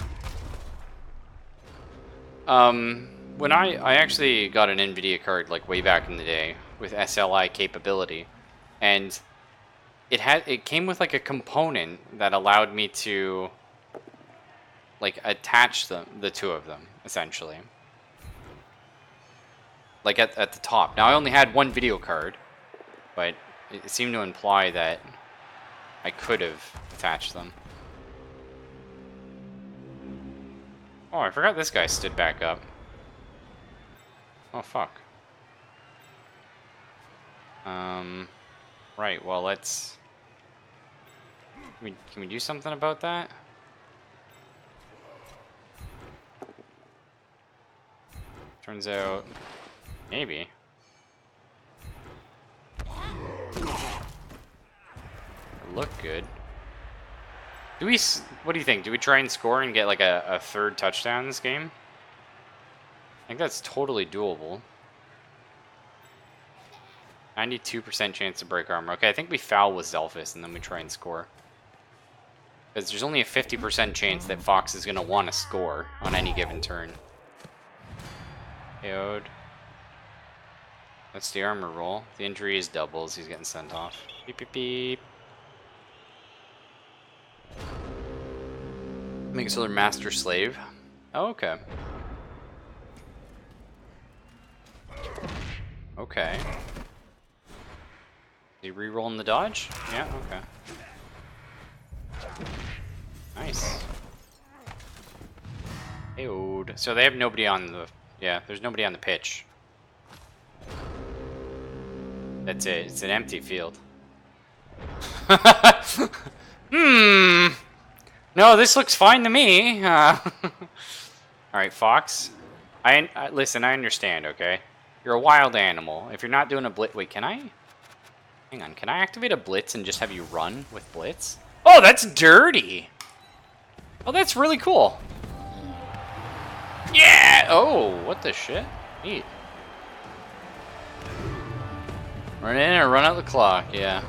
When I actually got an NVIDIA card like way back in the day with SLI capability, and it came with like a component that allowed me to like attach the two of them essentially. Like at the top. Now I only had one video card, but it seemed to imply that I could have attached them. Oh, I forgot this guy stood back up. Oh, fuck. Right, well, let's... Can we do something about that? Turns out... Maybe. Look good. Do we... What do you think? Do we try and score and get like a third touchdown in this game? I think that's totally doable. 92% chance to break armor. Okay, I think we foul with Zelphus and then we try and score. Because there's only a 50% chance that Fox is going to want to score on any given turn. KO'd. That's the armor roll. The injury is doubles. He's getting sent off. Beep, beep, beep. Make us another master slave. Oh, okay. Okay. Is he re-rolling the dodge? Yeah, okay. Nice. Hey-ode. So they have nobody on the... Yeah, there's nobody on the pitch. That's it. It's an empty field. No, this looks fine to me. Alright, Fox. Listen, I understand, okay? You're a wild animal. If you're not doing a blitz... Wait, can I... Hang on, can I activate a blitz and just have you run with blitz? Oh, that's dirty! Oh, that's really cool. Yeah! Oh, what the shit? Neat. Run in and run out the clock, yeah.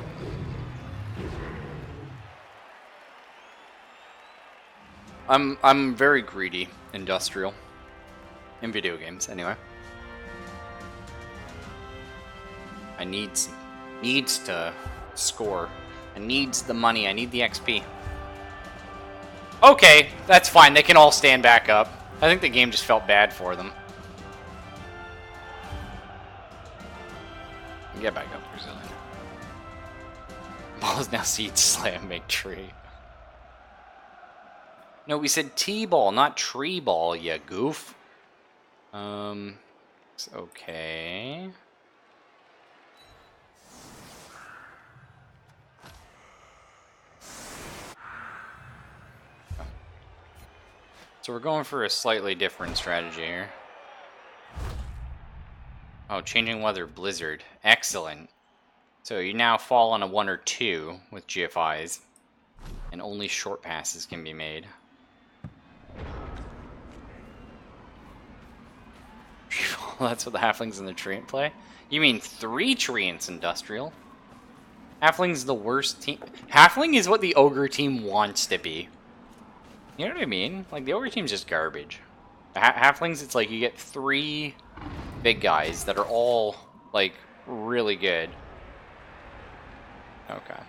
I'm very greedy, industrial. In video games, anyway. I needs to score. I needs the money. I need the XP. Okay, that's fine. They can all stand back up. I think the game just felt bad for them. Get back up, Brazilian. Ball is now seed slam, make tree. No, we said T-ball, not tree ball, you goof. Okay. So we're going for a slightly different strategy here. Oh, changing weather, blizzard. Excellent. So you now fall on a 1 or 2 with GFIs. And only short passes can be made. That's what the Halflings and the Treant play? You mean 3 Treants, Industrial? Halfling's the worst team. Halfling is what the Ogre team wants to be. You know what I mean? Like, the Ogre team's just garbage. Halflings, it's like you get 3 big guys that are all, like, really good. Okay.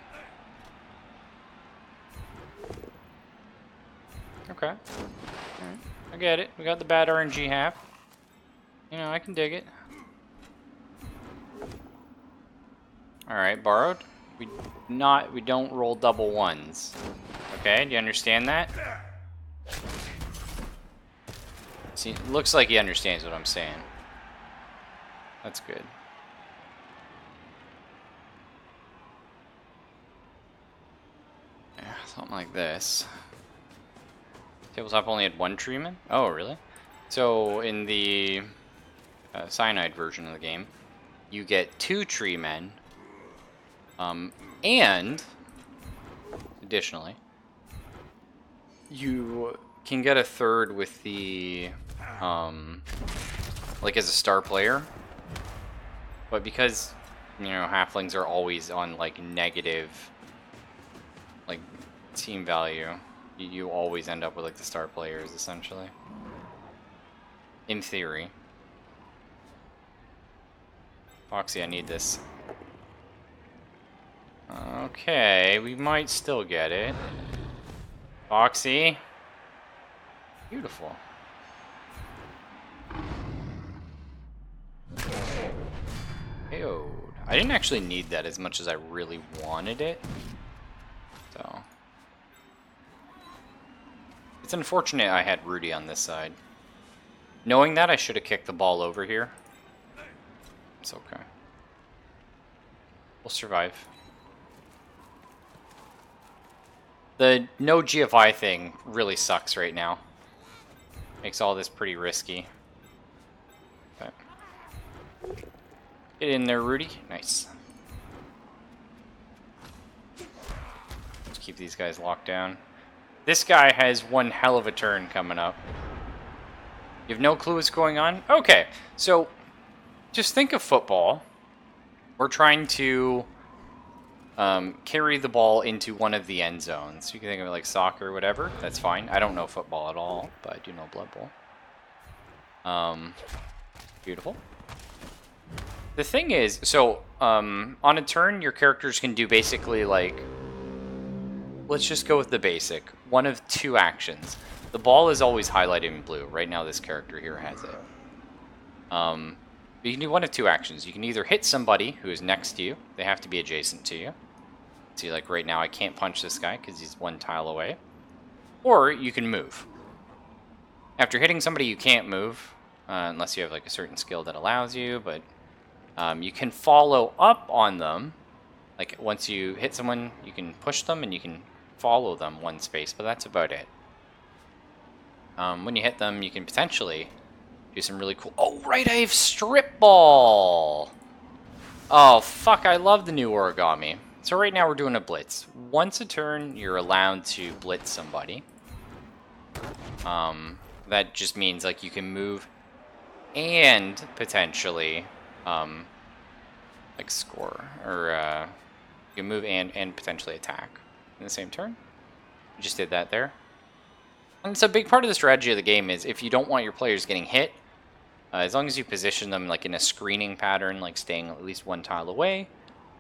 Okay. Alright. I get it. We got the bad RNG half. You know, I can dig it. Alright, borrowed. We don't roll double ones. Okay, do you understand that? See, it looks like he understands what I'm saying. That's good. Yeah, something like this. Tabletop only had 1 treeman? Oh, really? So, in the cyanide version of the game, you get 2 treemen, and, additionally, you can get a third with the like as a star player. But because, you know, halflings are always on like negative, like team value, you always end up with like the star players essentially. In theory. Foxy, I need this. Okay, we might still get it. Foxy. Beautiful. KO'd. I didn't actually need that as much as I really wanted it. So. It's unfortunate I had Rudy on this side. Knowing that, I should have kicked the ball over here. It's okay. We'll survive. The no GFI thing really sucks right now. Makes all this pretty risky. Okay. Get in there, Rudy. Nice. Let's keep these guys locked down. This guy has one hell of a turn coming up. You have no clue what's going on? Okay, so just think of football. We're trying to carry the ball into one of the end zones. You can think of it like soccer or whatever. That's fine. I don't know football at all, but I do know Blood Bowl. Beautiful. The thing is, so on a turn, your characters can do basically like, let's just go with the basic. One of two actions. The ball is always highlighted in blue. Right now, this character here has it. But you can do one of two actions. You can either hit somebody who is next to you. They have to be adjacent to you. See, like right now, I can't punch this guy because he's one tile away. Or you can move. After hitting somebody, you can't move unless you have like a certain skill that allows you. But you can follow up on them. Like once you hit someone, you can push them and you can follow them one space. But that's about it. When you hit them, you can potentially do some really cool... Oh, right, I have Strip Ball! Oh, fuck, I love the new origami. So right now we're doing a blitz. Once a turn, you're allowed to blitz somebody. That just means, like, you can move and potentially, like, score. Or, you can move and potentially attack in the same turn. You just did that there. And so a big part of the strategy of the game is if you don't want your players getting hit, as long as you position them like in a screening pattern, like staying at least one tile away,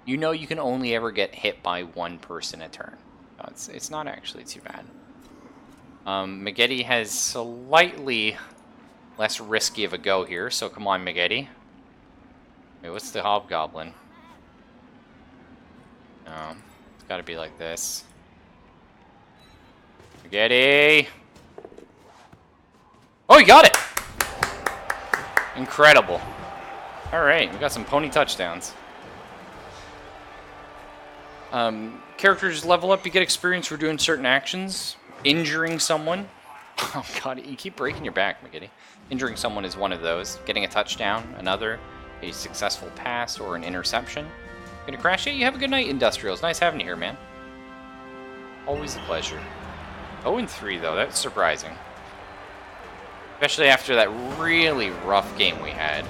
you know you can only ever get hit by one person a turn. It's not actually too bad. Maggette has slightly less risky of a go here, so come on, Maggette. Wait, what's the Hobgoblin? No, it's got to be like this. Maggette! Oh, you got it! Incredible. Alright, we got some pony touchdowns. Characters level up, you get experience for doing certain actions. Injuring someone. Oh god, you keep breaking your back, Maggette. Injuring someone is one of those. Getting a touchdown, another. A successful pass or an interception. Gonna crash it? You have a good night, Industrials. Nice having you here, man. Always a pleasure. 0-3 though, that's surprising. Especially after that really rough game we had.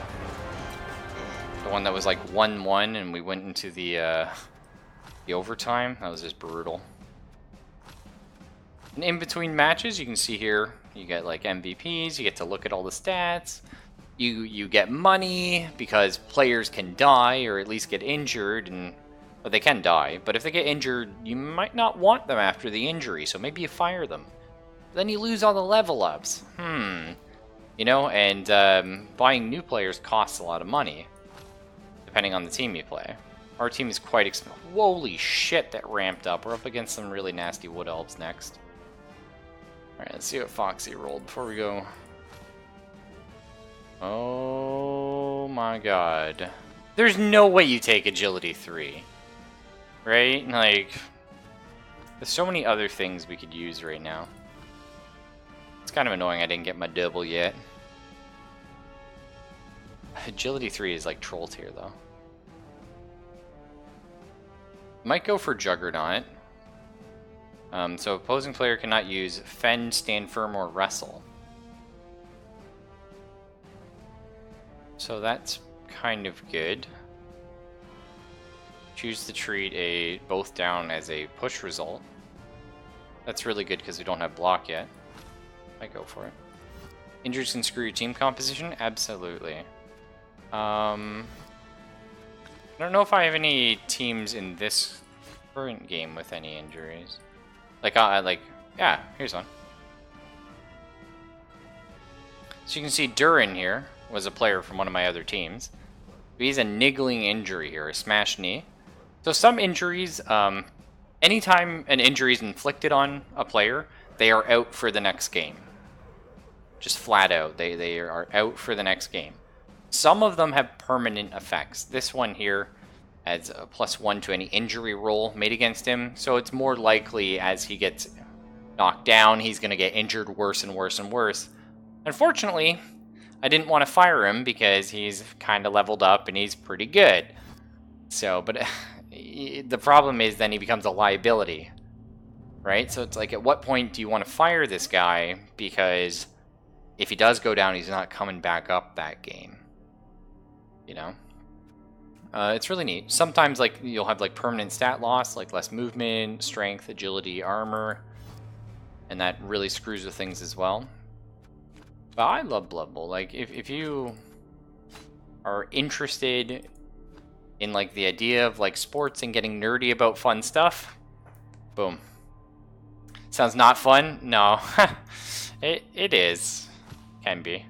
The one that was like 1-1 and we went into the overtime. That was just brutal. And in between matches, you can see here, you get like MVPs, you get to look at all the stats. You get money because players can die or at least get injured, and well, they can die, but if they get injured, you might not want them after the injury, so maybe you fire them. Then you lose all the level ups. You know, and buying new players costs a lot of money, depending on the team you play. Our team is quite expensive. Holy shit, that ramped up. We're up against some really nasty wood elves next. Alright, let's see what Foxy rolled before we go. Oh my god. There's no way you take Agility 3. Right? Like, there's so many other things we could use right now. It's kind of annoying I didn't get my double yet. Agility 3 is like troll tier though. Might go for Juggernaut. So opposing player cannot use Fend, Stand Firm, or Wrestle. So that's kind of good. Choose to treat a both down as a push result. That's really good because we don't have block yet. I go for it. Injuries can screw your team composition? Absolutely. I don't know if I have any teams in this current game with any injuries. Yeah, here's one. So you can see Durin here was a player from one of my other teams. He's a niggling injury here, a smashed knee. So some injuries, anytime an injury is inflicted on a player, they are out for the next game. Just flat out, they are out for the next game. Some of them have permanent effects. This one here adds a +1 to any injury roll made against him. So it's more likely as he gets knocked down, he's going to get injured worse and worse and worse. Unfortunately, I didn't want to fire him because he's kind of leveled up and he's pretty good. So, but the problem is then he becomes a liability, right? So it's like, at what point do you want to fire this guy? Because if he does go down, he's not coming back up that game. You know? It's really neat. Sometimes, like, you'll have, like, permanent stat loss, like less movement, strength, agility, armor. And that really screws with things as well. But I love Blood Bowl. Like, if you are interested in, like, the idea of, like, sports and getting nerdy about fun stuff, boom. Sounds not fun? No. It is. Can be.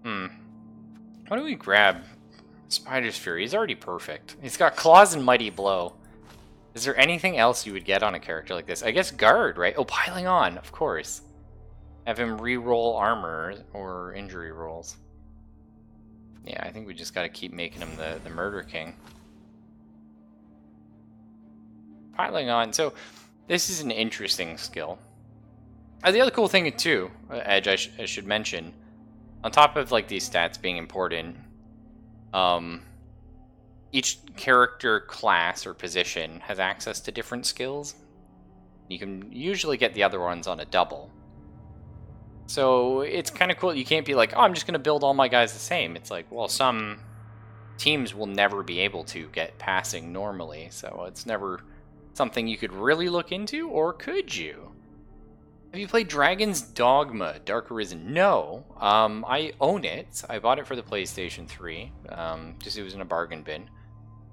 What do we grab? Spider's Fury. He's already perfect. He's got Claws and Mighty Blow. Is there anything else you would get on a character like this? I guess Guard, right? Oh, Piling On, of course. Have him re-roll armor or injury rolls. Yeah, I think we just got to keep making him the Murder King. Piling On. So, this is an interesting skill. The other cool thing, too, Edge, I should mention, on top of, like, these stats being important, each character class or position has access to different skills. You can usually get the other ones on a double. So it's kind of cool. You can't be like, oh, I'm just going to build all my guys the same. It's like, well, some teams will never be able to get passing normally. So it's never something you could really look into, or could you? Have you played Dragon's Dogma Dark Arisen? No. I own it. I bought it for the PlayStation 3. Just it was in a bargain bin.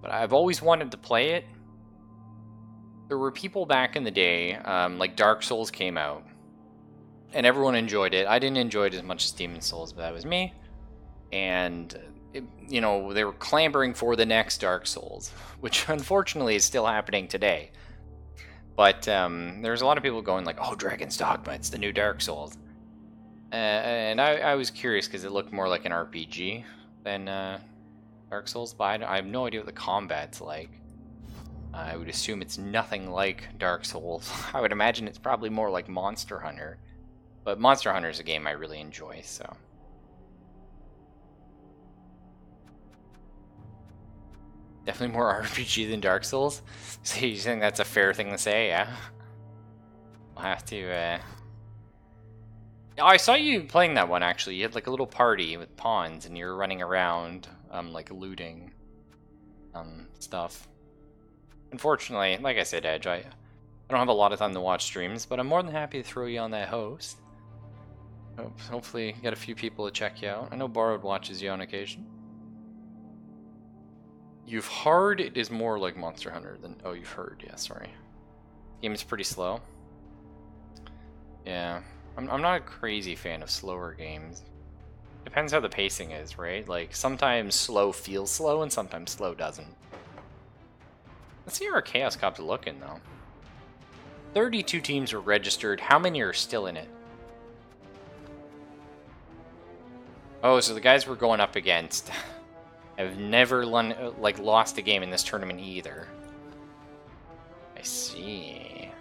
But I've always wanted to play it. There were people back in the day, like Dark Souls came out. And everyone enjoyed it. I didn't enjoy it as much as Demon's Souls, but that was me. And, you know, they were clamoring for the next Dark Souls, which unfortunately is still happening today. But there's a lot of people going like, oh, Dragon's Dogma, it's the new Dark Souls. And I was curious because it looked more like an RPG than Dark Souls, but I have no idea what the combat's like. I would assume it's nothing like Dark Souls. I would imagine it's probably more like Monster Hunter. But Monster Hunter is a game I really enjoy, so. Definitely more RPG than Dark Souls. So you think that's a fair thing to say, yeah? I'll have to, Oh, I saw you playing that one, actually. You had, like, a little party with pawns, and you were running around, like, looting, stuff. Unfortunately, like I said, Edge, I don't have a lot of time to watch streams, but I'm more than happy to throw you on that host. Hopefully get a few people to check you out. I know Borrowed watches you on occasion. You've heard it is more like Monster Hunter than... Oh, you've heard. Yeah, sorry. Game is pretty slow. Yeah. I'm not a crazy fan of slower games. Depends how the pacing is, right? Like, sometimes slow feels slow and sometimes slow doesn't. Let's see how our Chaos Cup's looking, though. 32 teams were registered. How many are still in it? Oh, so the guys we're going up against have never lost a game in this tournament either. I see.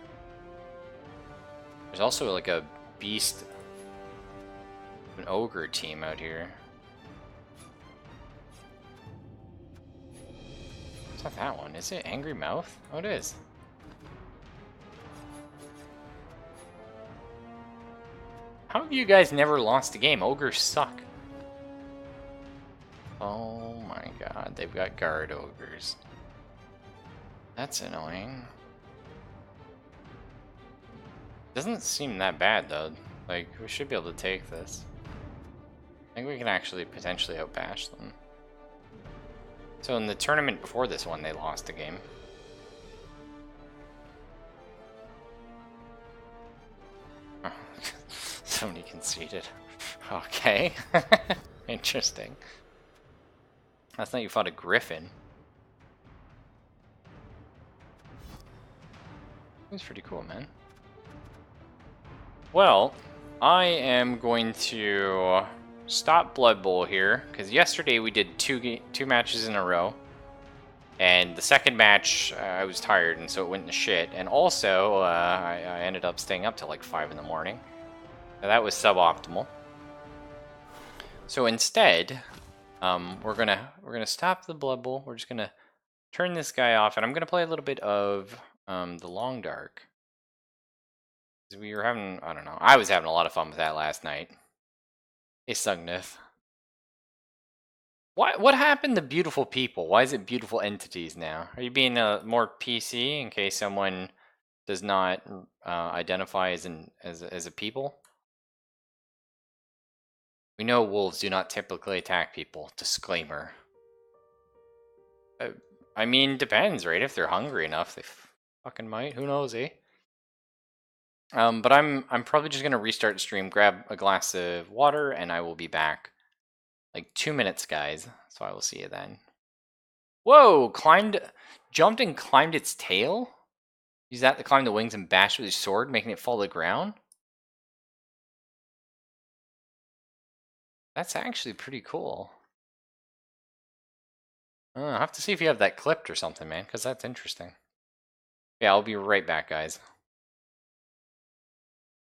There's also like a beast, an ogre team out here. It's not that one, is it? Angry Mouth? Oh, it is. How have you guys never lost a game? Ogres suck. Oh my god, they've got guard ogres. That's annoying. Doesn't seem that bad though. Like, we should be able to take this. I think we can actually potentially outbash them. So in the tournament before this one, they lost a game. Oh, somebody conceded. Okay. Interesting. Last night you fought a griffin. That's pretty cool, man. Well, I am going to stop Blood Bowl here, because yesterday we did two matches in a row. And the second match, I was tired, and so it went to shit. And also, I ended up staying up till like 5 in the morning. Now, that was suboptimal. So instead, we're gonna stop the Blood Bowl. We're just gonna turn this guy off, and I'm gonna play a little bit of the Long Dark. We were having, I don't know, I was having a lot of fun with that last night. Hey, Sugnith. What happened to beautiful people? Why is it beautiful entities now? Are you being more PC in case someone does not identify as a people? We know wolves do not typically attack people. Disclaimer. I mean, depends, right? If they're hungry enough, they fucking might. Who knows, eh? But I'm probably just gonna restart the stream, grab a glass of water, and I will be back. Like 2 minutes, guys. So I will see you then. Whoa! Jumped and climbed its tail? Use that to climb the wings and bash with his sword, making it fall to the ground? That's actually pretty cool. I'll have to see if you have that clipped or something, man, because that's interesting. Yeah, I'll be right back, guys.